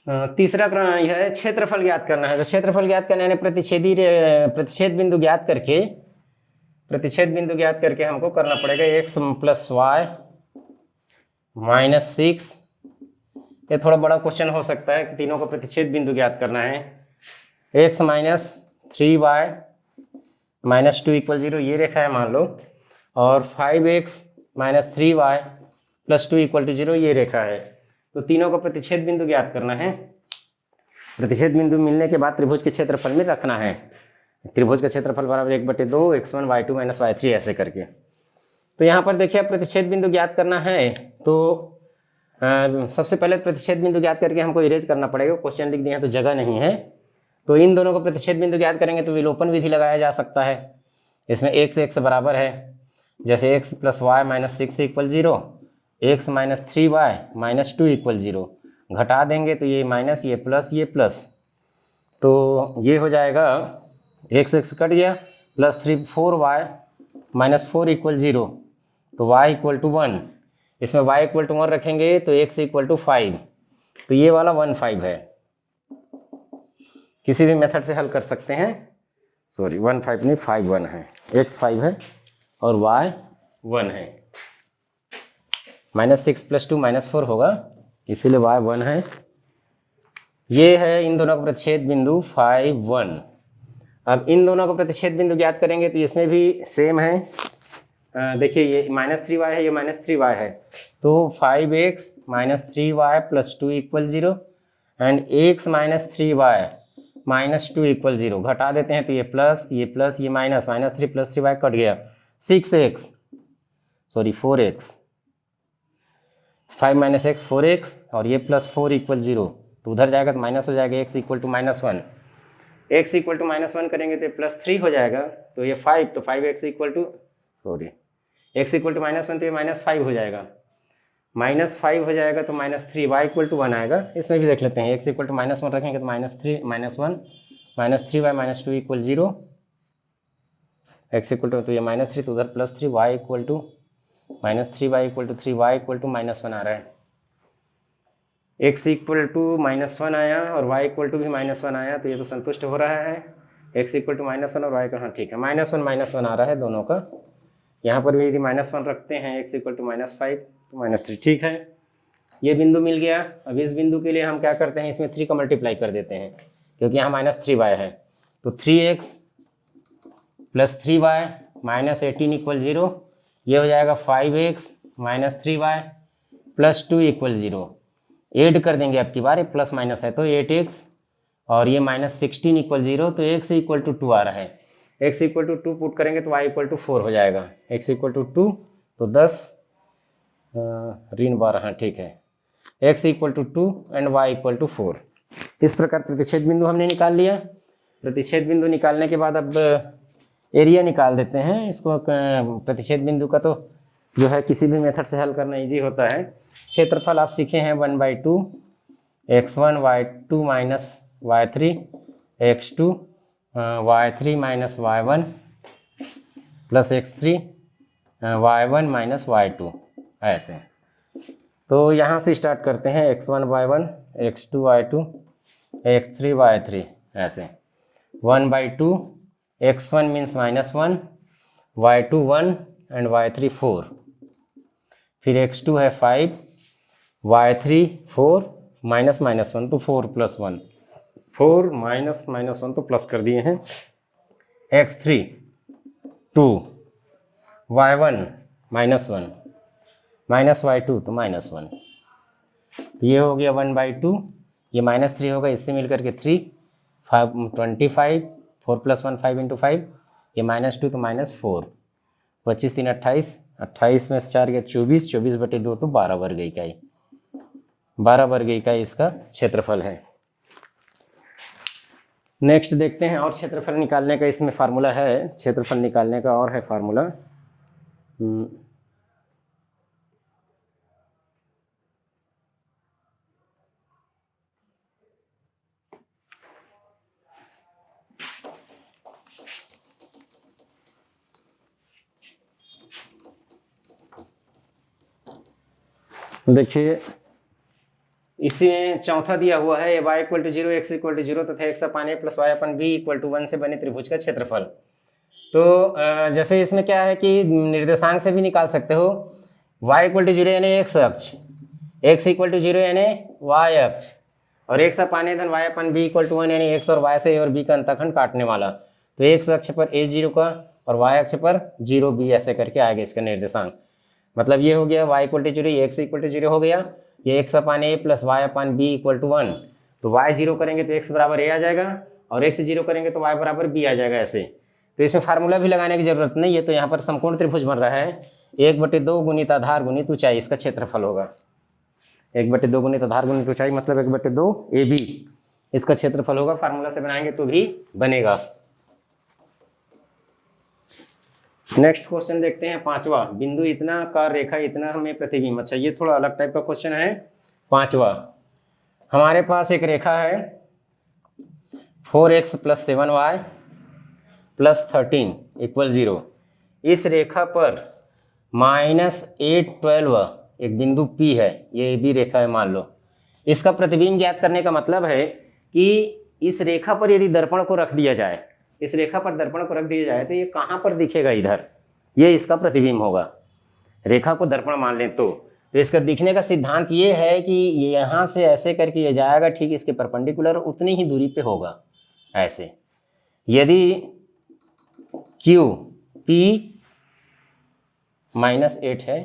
तीसरा यह है क्षेत्रफल ज्ञात करना है। तो क्षेत्रफल ज्ञात करना है प्रतिच्छेद बिंदु ज्ञात करके हमको करना पड़ेगा x प्लस वाई माइनस 6। ये थोड़ा बड़ा क्वेश्चन हो सकता है कि तीनों को प्रतिच्छेद बिंदु ज्ञात करना है। x minus 3y minus 2 equal 0 ये रेखा है मान लो, और 5x minus 3y plus 2 equal to 0 ये रेखा है। तो तीनों को प्रतिच्छेद बिंदु ज्ञात करना है। प्रतिच्छेद बिंदु मिलने के बाद त्रिभुज के क्षेत्रफल में रखना है। त्रिभुज का क्षेत्रफल बराबर 1/2 x1 y2 माइनस y3 ऐसे करके। तो यहाँ पर देखिए प्रतिच्छेद बिंदु ज्ञात करना है तो सबसे पहले प्रतिच्छेद बिंदु ज्ञात करके हमको इरेज करना पड़ेगा। क्वेश्चन लिख दिया तो जगह नहीं है, तो इन दोनों को प्रतिच्छेद बिंदु ज्ञात करेंगे तो विलोपन विधि लगाया जा सकता है। इसमें x बराबर है, जैसे x plus y minus 6 equal 0, x minus 3y minus 2 equal 0, घटा देंगे तो ये माइनस ये प्लस, तो ये हो जाएगा x कट गया, प्लस 4y माइनस 4 इक्वल 0, तो y इक्वल टू 1। इसमें y इक्वल टू 1 रखेंगे तो x इक्वल टू 5, तो ये वाला 1 5 है। किसी भी मेथड से हल कर सकते हैं। सॉरी 1 5 नहीं 5 1 है, x 5 है और y 1 है। माइनस 6 प्लस 2 माइनस 4 होगा, इसीलिए y 1 है। ये है इन दोनों का प्रतिच्छेद बिंदु 5 1। अब इन दोनों को प्रतिच्छेद बिंदु ज्ञात करेंगे तो इसमें भी सेम है। देखिए ये माइनस 3y है, ये माइनस 3y है, तो 5x minus 3y plus 2 equal 0 and x minus 3y minus 2 equal 0, घटा देते हैं तो ये माइनस 3 प्लस 3y कट गया, 6x sorry 4x, 5 minus x 4x और ये प्लस 4 इक्वल 0, तो उधर जाएगा तो माइनस हो जाएगा, x equal to minus 1, x equal to minus 1 करेंगे तो प्लस 3 हो जाएगा, तो ये 5, तो 5x equal to sorry x equal to minus 1, तो ये माइनस 5 हो जाएगा, माइनस 5 हो जाएगा तो माइनस 3, y इक्वल टू 1 आएगा। इसमें भी देख लेते हैं, x इक्वल टू माइनस 1 रखेंगे तो minus 3 minus 1 minus 3y minus 2 equal 0, x equal to तो ये माइनस 3, तो उधर plus 3, y equal to minus 3y equal to 3, y equal to minus 1 आ रहा है। x इक्वल टू माइनस 1 आया और y इक्वल टू भी माइनस 1 आया, तो ये तो संतुष्ट हो रहा है। x इक्वल टू माइनस 1 और y का, हाँ ठीक है, माइनस 1 आ रहा है दोनों का। यहाँ पर भी यदि माइनस 1 रखते हैं, x इक्वल टू माइनस 5 तो माइनस 3, ठीक है, ये बिंदु मिल गया। अब इस बिंदु के लिए हम क्या करते हैं, इसमें 3 का मल्टीप्लाई कर देते हैं, क्योंकि यहाँ माइनस 3y है, तो 3x plus 3y minus 18 equal 0, ये हो जाएगा 5x minus 3y plus 2 equal 0, add कर देंगे अब की बार, प्लस माइनस है तो 8x और ये माइनस 16 इक्वल 0, तो x इक्वल टू 2 आ रहा है। x इक्वल टू 2 पुट करेंगे तो y इक्वल टू 4 हो जाएगा, x इक्वल टू 2 तो 10 ऋण 12, हाँ ठीक है, x equal to 2 and y equal to 4। इस प्रकार प्रतिच्छेद बिंदु हमने निकाल लिया। प्रतिच्छेद बिंदु निकालने के बाद अब एरिया निकाल देते हैं। इसको प्रतिच्छेद बिंदु का तो जो है किसी भी मेथड से हल करना इजी होता है। क्षेत्रफल आप सीखे हैं 1/2 x1 y2 minus y3 x2 y3 minus y1 plus x3 y1 minus y2 ऐसे। तो यहाँ से स्टार्ट करते हैं, x1 y1 x2 y2 x3 y3 ऐसे। 1/2 x1 means minus 1, y2 1 and y3 4, फिर x2 है 5, y3 4 माइनस 1 तो 4 प्लस 1, 4 माइनस 1 तो प्लस कर दिए हैं, x3 2 y1 minus 1 minus y2 तो माइनस 1, तो ये हो गया 1/2, ये माइनस 3 होगा, इससे मिलकर के 3 25 4 प्लस 1 5 इंटू 5, ये माइनस 2 तो माइनस 4, 25 3 28, 28 में से 4 गया 24, 24/2 तो 12 वर्ग इकाई, 12 वर्ग इकाई इसका क्षेत्रफल है। नेक्स्ट देखते हैं और क्षेत्रफल निकालने का इसमें फार्मूला है, क्षेत्रफल निकालने का और है फार्मूला। देखिए इसमें चौथा दिया हुआ है y equal to 0 x equal to 0 तथा x upon a plus y upon b equal to 1 से बने त्रिभुज का क्षेत्रफल। तो जैसे इसमें क्या है कि निर्देशांक से भी निकाल सकते हो, y इक्वल टू 0 यानी x अक्ष, x इक्वल टू 0 यानी y अक्ष, और x अपान a धन y upon b equal to 1 यानी x और y से a और b का अंतःखंड काटने वाला। तो x अक्ष पर a 0 का और y अक्ष पर 0 b ऐसे करके आएगा इसका निर्देशांक। मतलब ये हो गया y equal to 0, x equal to 0 हो गया, ये x upon a plus y upon b equal to 1। तो y 0 करेंगे तो x बराबर a आ जाएगा, और x 0 करेंगे तो y बराबर b आ जाएगा ऐसे। तो इसमें फार्मूला भी लगाने की जरूरत नहीं है। तो यहाँ पर समकोण त्रिभुज बन रहा है, 1/2 गुणित आधार गुणित ऊंचाई इसका क्षेत्रफल होगा। 1/2 गुणित आधार गुणित ऊंचाई मतलब 1/2 AB इसका क्षेत्रफल होगा। फार्मूला से बनाएंगे तो भी बनेगा। नेक्स्ट क्वेश्चन देखते हैं, पांचवा। बिंदु इतना का रेखा इतना में प्रतिबिंब। अच्छा, ये थोड़ा अलग टाइप का क्वेश्चन है। पांचवा, हमारे पास एक रेखा है 4x + 7y + 13 = 0। इस रेखा पर -8 12 एक बिंदु P है, ये भी रेखा है मान लो। इसका प्रतिबिंब ज्ञात करने का मतलब है कि इस रेखा पर यदि दर्पण को रख दिया जाए, इस रेखा पर दर्पण को रख दिया जाए तो ये कहाँ पर दिखेगा, इधर, ये इसका प्रतिबिंब होगा। रेखा को दर्पण मान लें तो इसका दिखने का सिद्धांत ये है कि ये यहाँ से ऐसे करके ये जाएगा, ठीक इसके परपेंडिकुलर उतनी ही दूरी पे होगा ऐसे। यदि Q P -8 है,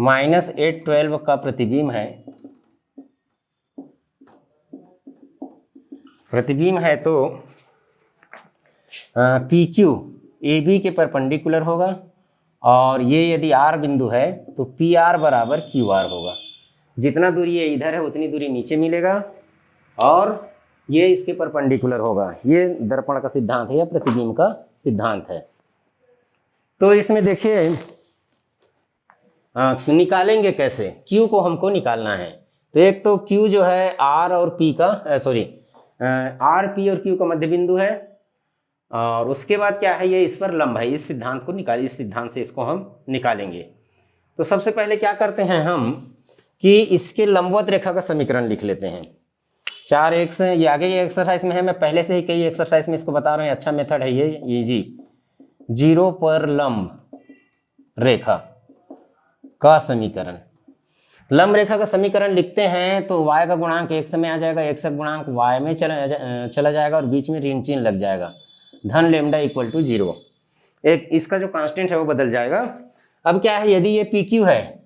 -8 12 का प्रतिबिंब है, तो PQ AB के परपेंडिकुलर होगा, और ये यदि R बिंदु है तो PR बराबर QR होगा। जितना दूरी ये इधर है उतनी दूरी नीचे मिलेगा, और ये इसके परपेंडिकुलर होगा। ये दर्पण का सिद्धांत है या प्रतिबिंब का सिद्धांत है। तो इसमें देखिए निकालेंगे कैसे, Q को हमको निकालना है। तो एक तो Q जो है R और P का R P और Q का मध्य बिंदु है, और उसके बाद क्या है, ये इस पर लंब है। इस सिद्धांत को इस सिद्धांत से इसको हम निकालेंगे। तो सबसे पहले क्या करते हैं हम कि इसके लंबवत रेखा का समीकरण लिख लेते हैं। 4x, ये आगे ये एक्सरसाइज में है, मैं पहले से ही कई एक्सरसाइज में इसको बता रहा हूँ, अच्छा मेथड है ये इजी। 0 पर लंब रेखा का समीकरण, लंब रेखा का समीकरण लिखते हैं तो y का गुणांक x में आ जाएगा, x का गुणांक y में चला जाएगा, और बीच में ऋण चिन्ह लग जाएगा, धन लैम्डा इक्वल टू 0। एक इसका जो कांस्टेंट है वो बदल जाएगा। अब क्या है, यदि ये PQ है,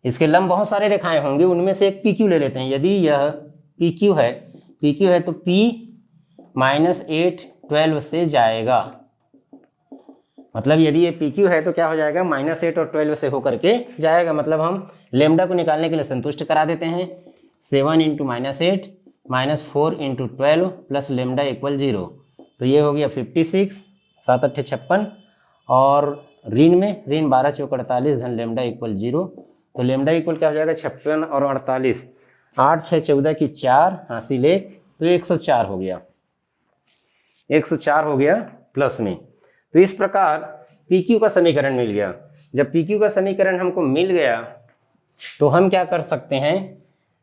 इसके लंब बहुत सारे रेखाएं होंगी, उनमें से एक PQ ले लेते हैं। यदि यह PQ है तो P -8 12 से जाएगा। मतलब यदि ये PQ है तो क्या हो जाएगा, -8 और 12 से होकर के जाएगा। मतलब हम लेमडा को निकालने के लिए संतुष्ट करा देते हैं। 7 × -8 -4 × 12 प्लस लेमडा इक्वल 0। तो ये हो गया 56, 7 8 56, और ऋण में ऋण 12 × 4 48 धन लेमडा इक्वल 0। तो लेमडा इक्वल क्या हो जाएगा, 56 और 48, 8 6 14 की 4 हासिल 1, तो 104 हो गया, 104 हो गया प्लस में। तो इस प्रकार PQ का समीकरण मिल गया। जब PQ का समीकरण हमको मिल गया तो हम क्या कर सकते हैं,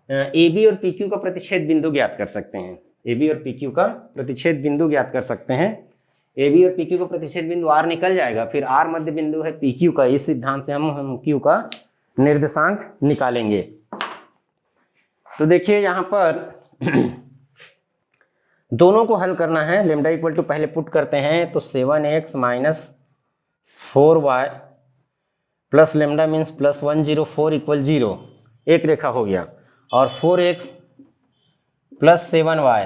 AB और PQ का प्रतिच्छेद बिंदु ज्ञात कर सकते हैं। AB और PQ का प्रतिच्छेद बिंदु ज्ञात कर सकते हैं। AB और PQ का प्रतिच्छेद बिंदु R निकल जाएगा, फिर R मध्य बिंदु है PQ का। इस सिद्धांत से हम Q का निर्देशांक निकालेंगे। तो देखिए यहाँ पर दोनों को हल करना है। लेमडा इक्वल टू पहले पुट करते हैं, तो 7x - 4y plus lambda means +104 = 0, एक रेखा हो गया, और 4x + 7y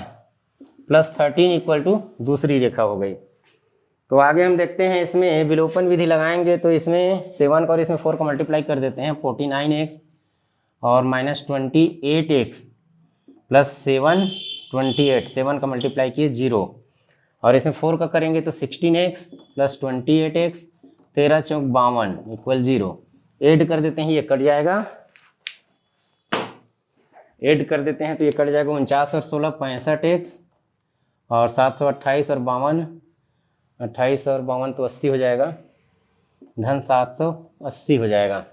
+ 13 = दूसरी रेखा हो गई। तो आगे हम देखते हैं, इसमें विलोपन विधि लगाएंगे तो इसमें 7 का और इसमें 4 का मल्टीप्लाई कर देते हैं, 49x और -28x प्लस 7 28, 7 का मल्टीप्लाई किए 0, और इसमें 4 का करेंगे तो 16x प्लस 28x 13 × 4 = 0। ऐड कर देते हैं, ये कट जाएगा, ऐड कर देते हैं तो ये कट जाएगा, 49 और 16 65x, और 728 और 52, 28 और 52 तो 80 हो जाएगा, धन 780 हो जाएगा,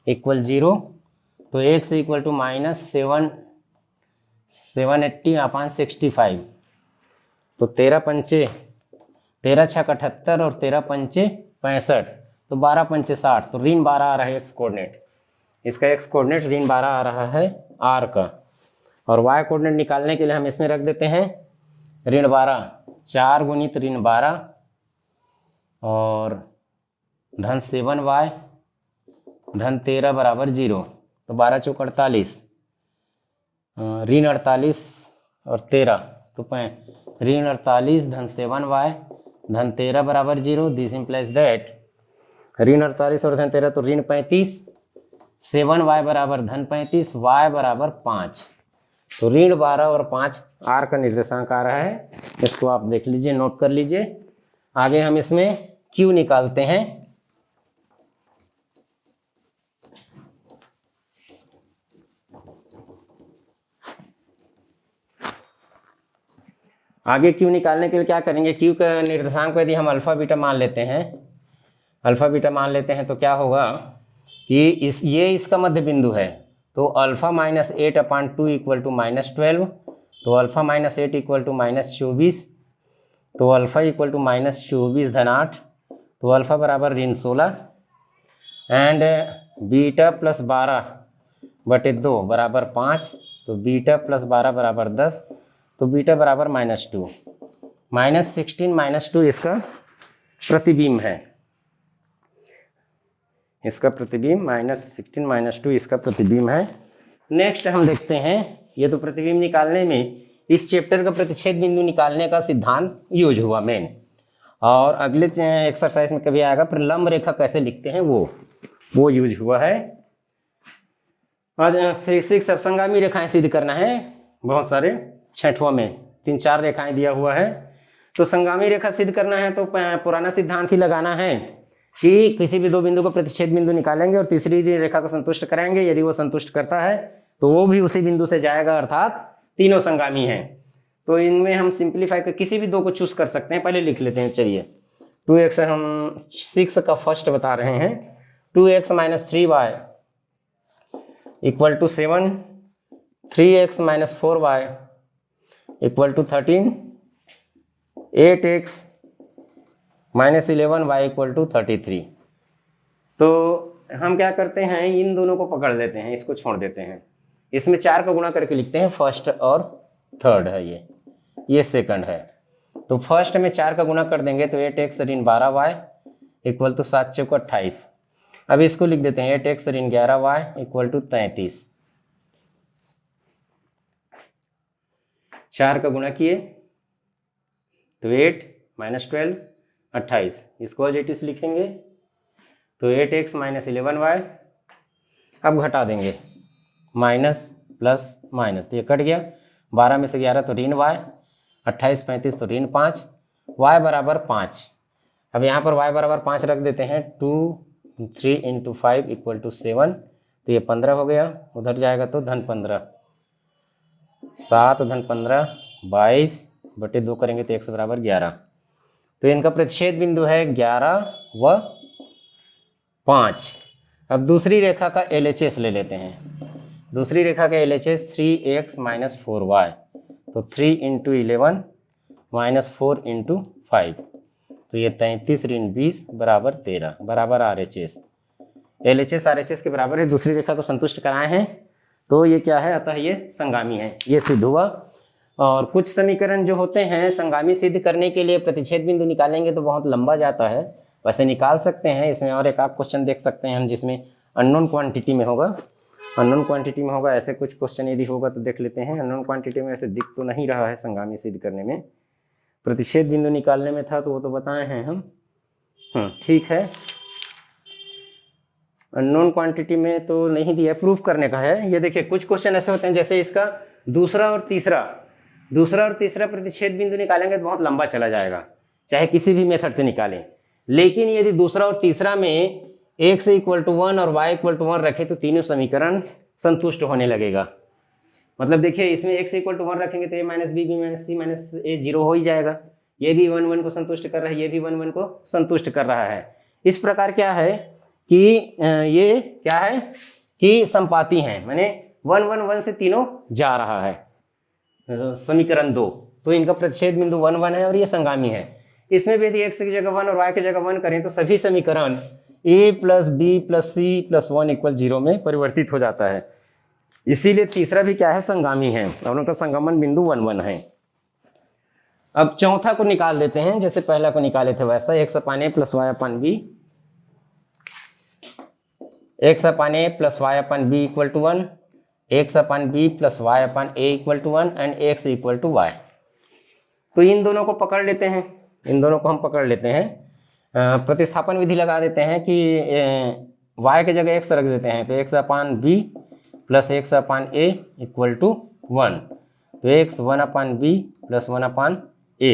= 0। तो x इक्वल टू -780/65। तो 13 पंचे 13 छक 78 और 13 पंचे 65, तो 12 पंचे 60, तो ऋण 12 आ रहा है एक्स कोऑर्डिनेट। इसका एक्स कोऑर्डिनेट ऋण 12 आ रहा है आर का। और वाई कोऑर्डिनेट निकालने के लिए हम इसमें रख देते हैं ऋण 12, 4 गुणित ऋण 12 और धन 7y धन 13 बराबर 0, तो 12 चौक 48, ऋण 48 और 13, तो ऋण 48 धन 7y धन 13 बराबर 0। दिस इम्प्लाइज दैट ऋण 48 और धन 13 तो ऋण 35, 7y बराबर धन 35, y बराबर 5। तो ऋण 12 और 5 आर का निर्देशांक आ रहा है। इसको आप देख लीजिए, नोट कर लीजिए। आगे हम इसमें क्यू निकालते हैं। आगे क्यू निकालने के लिए क्या करेंगे, क्यू का निर्देशांक को यदि हम अल्फा बीटा मान लेते हैं, तो क्या होगा कि ये इसका मध्य बिंदु है, तो अल्फा -8/2 इक्वल टू -12, तो अल्फा -8 इक्वल टू -24, तो अल्फा इक्वल टू -24 धन 8, तो अल्फा बराबर ऋण 16 एंड बीटा प्लस 12/2 बराबर 5, तो बीटा प्लस 12 बराबर 10, तो बीटा बराबर -2, -16 -2 इसका प्रतिबिंब है। इसका प्रतिबिंब -16 -2 इसका प्रतिबिंब है। नेक्स्ट हम देखते हैं, ये तो प्रतिबिंब निकालने में इस चैप्टर का प्रतिच्छेद बिंदु निकालने का सिद्धांत यूज हुआ मेन, और अगले एक्सरसाइज में कभी आएगा प्रलंब रेखा कैसे लिखते हैं वो यूज हुआ है। आज 6 अपसंगामी रेखाएं सिद्ध करना है, बहुत सारे 6वां में 3-4 रेखाएं दिया हुआ है। तो संगामी रेखा सिद्ध करना है तो पुराना सिद्धांत ही लगाना है कि किसी भी दो बिंदु को प्रतिच्छेद बिंदु निकालेंगे और तीसरी रेखा को संतुष्ट कराएंगे। यदि वो संतुष्ट करता है तो वो भी उसी बिंदु से जाएगा, अर्थात तीनों संगामी हैं। तो इनमें हम सिंप्लीफाई कर किसी भी दो को चूज कर सकते हैं। पहले लिख लेते हैं, चलिए 2x हम 6 का फर्स्ट बता रहे हैं। 2x - 3y equal to 7, 3x - 4y equal to 13, 8x - 11y equal to 33। तो हम क्या करते हैं, इन दोनों को पकड़ लेते हैं, इसको छोड़ देते हैं। इसमें 4 का गुणा करके लिखते हैं, फर्स्ट और थर्ड है ये सेकंड है। तो फर्स्ट में 4 का गुणा कर देंगे तो 8x ऋण 12y इक्वल टू 7 चौक 28। अब इसको लिख देते हैं 8x ऋण 11y इक्वल टू 33। 4 का गुणा किए तो 8 - 12 28, इसको एज इट इज लिखेंगे। तो 8x - 11y, अब घटा देंगे, माइनस प्लस माइनस, तो ये कट गया। 12 में से 11 तो ऋण y, 28 35 तो ऋण 5, y बराबर 5। अब यहाँ पर y बराबर 5 रख देते हैं। 2 3 × 5 इक्वल टू 7, तो ये 15 हो गया। उधर जाएगा तो धन 15, 7 धन 15 22/2 करेंगे तो x बराबर 11। तो इनका प्रतिच्छेद बिंदु है 11 व 5। अब दूसरी रेखा का LHS ले लेते हैं। दूसरी रेखा का LHS 3x - 4y, तो 3 × 11 - 4 × 5, तो ये 33 ऋण 20 बराबर 13 बराबर RHS। LHS RHS के बराबर है। दूसरी रेखा को संतुष्ट कराए हैं तो ये क्या है, अतः ये संगामी है। ये सिद्ध हुआ। और कुछ समीकरण जो होते हैं संगामी सिद्ध करने के लिए प्रतिच्छेद बिंदु निकालेंगे तो बहुत लंबा जाता है, वैसे निकाल सकते हैं। इसमें और एक आप क्वेश्चन देख सकते हैं जिसमें अननोन क्वांटिटी में होगा, ऐसे कुछ क्वेश्चन यदि होगा तो देख लेते हैं। अननोन क्वांटिटी में ऐसे दिख तो नहीं रहा है संगामी सिद्ध करने में, प्रतिच्छेद बिंदु निकालने में था तो वो तो बताए हैं हम। ठीक है, अननोन क्वांटिटी में तो नहीं दिया, प्रूफ करने का है। ये देखिए कुछ क्वेश्चन ऐसे होते हैं जैसे इसका दूसरा और तीसरा प्रतिच्छेद बिंदु निकालेंगे तो बहुत लंबा चला जाएगा, चाहे किसी भी मेथड से निकालें। लेकिन यदि दूसरा और तीसरा में x = 1 और y = 1 रखे तो तीनों समीकरण संतुष्ट होने लगेगा। मतलब देखिए इसमें x = 1 रखेंगे तो a - b b - c - a 0 हो ही जाएगा। ये भी 1 1 को संतुष्ट कर रहा है, ये भी 1 1 को संतुष्ट कर रहा है। इस प्रकार क्या है कि ये क्या है, कि संपाती हैं, माने 1 1 1 से तीनों जा रहा है, समीकरण 2, तो इनका प्रतिच्छेद बिंदु 1 1 है और ये संगामी है। इसमें भी यदि x की जगह 1 और y की जगह 1 करें तो सभी समीकरण a plus b plus c plus 1 equal 0 में परिवर्तित हो जाता है। इसीलिए तीसरा भी क्या है, संगामी है और उनका संगमन बिंदु 1 1 है। अब चौथा को निकाल देते हैं, जैसे पहला को निकाले थे वैसा, x upon a plus y upon b, x upon a plus y upon b equal to 1, x upon b plus y upon a equal to 1 and x equal to y। तो इन दोनों को पकड़ लेते हैं, इन दोनों को हम पकड़ लेते हैं, प्रतिस्थापन विधि लगा देते हैं कि y की जगह x रख देते हैं, तो x upon b plus x upon a equal to 1, तो x 1 upon b plus 1 upon a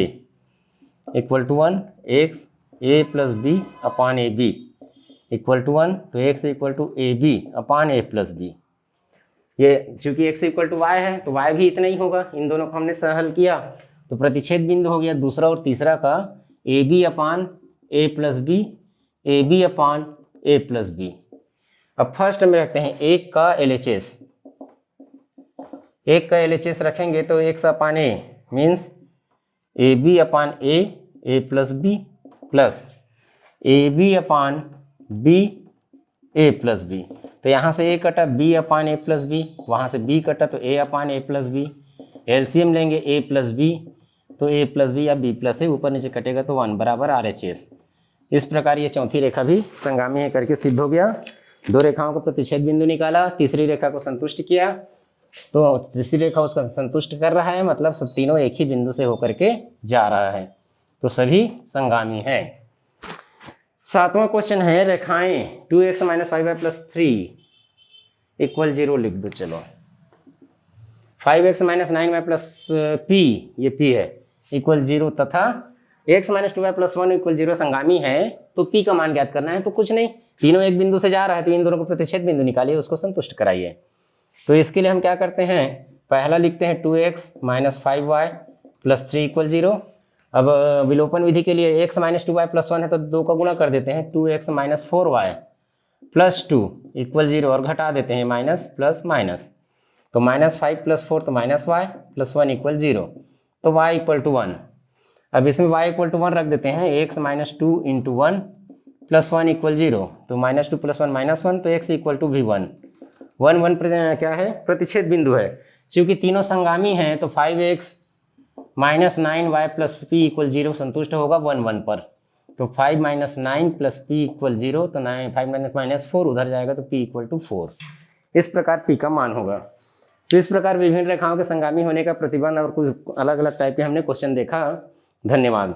equal to 1, x a plus b upon a b equal to 1, तो x equal to a b upon a plus b. ये चूंकि x equal to y है तो y भी इतना ही होगा। इन दोनों को हमने सहल किया तो प्रतिच्छेद बिंदु हो गया दूसरा और तीसरा का a b upon a plus b, a b upon a plus b. अब फर्स्ट में रखते हैं एक का LHS, एक का LHS रखेंगे तो x upon a means a b upon a plus b plus a b upon b a plus b. तो यहाँ से a कटा b upon a plus b, वहाँ से b कटा तो a upon a plus b, LCM लेंगे a plus b तो a प्लस बी या b प्लस ए, ऊपर नीचे कटेगा तो 1 बराबर RHS। इस प्रकार ये चौथी रेखा भी संगामी है करके सिद्ध हो गया। दो रेखाओं को प्रतिच्छेद बिंदु निकाला, तीसरी रेखा को संतुष्ट किया, तो तीसरी रेखा उसका संतुष्ट कर रहा है, मतलब सब तीनों एक ही बिंदु से होकर के जा रहा है, तो सभी संगामी है। सातवां क्वेश्चन है, रेखाएं 2x minus 5y plus 3 equal 0 लिख दो। चलो 5x minus 9y plus p, ये p है, इक्वल 0 तथा x minus 2y plus 1 equal 0 संगामी है, तो p का मान ज्ञात करना है। तो कुछ नहीं, तीनों एक बिंदु से जा रहा है तो इन दोनों को प्रतिच्छेद बिंदु निकालिए, उसको संतुष्ट कराइए। तो इसके लिए हम क्या करते हैं, पहला लिखते हैं 2x minus 5y plus 3 equal 0। अब विलोपन विधि के लिए x माइनस 2y प्लस 1 है तो 2 का गुणा कर देते हैं, 2x minus 4y plus 2 equal 0 और घटा देते हैं माइनस प्लस माइनस, तो माइनस 5 प्लस 4 तो माइनस y प्लस 1 इक्वल 0, तो y इक्वल टू 1। अब इसमें y इक्वल टू 1 रख देते हैं, x minus 2 into 1 plus 1 equal 0, तो माइनस 2 प्लस 1 माइनस 1, तो x इक्वल टू भी 1। 1 1 क्या है, प्रतिच्छेद बिंदु है। चूँकि तीनों संगामी हैं तो 5x minus 9y plus p equal 0 संतुष्ट होगा 1 1 पर, तो 5 माइनस 9 प्लस p इक्वल 0, तो 5 माइनस 4 उधर जाएगा तो p इक्वल टू 4। इस प्रकार p का मान होगा। तो इस प्रकार विभिन्न रेखाओं के संगामी होने का प्रतिबंध और कुछ अलग अलग टाइप के हमने क्वेश्चन देखा। धन्यवाद।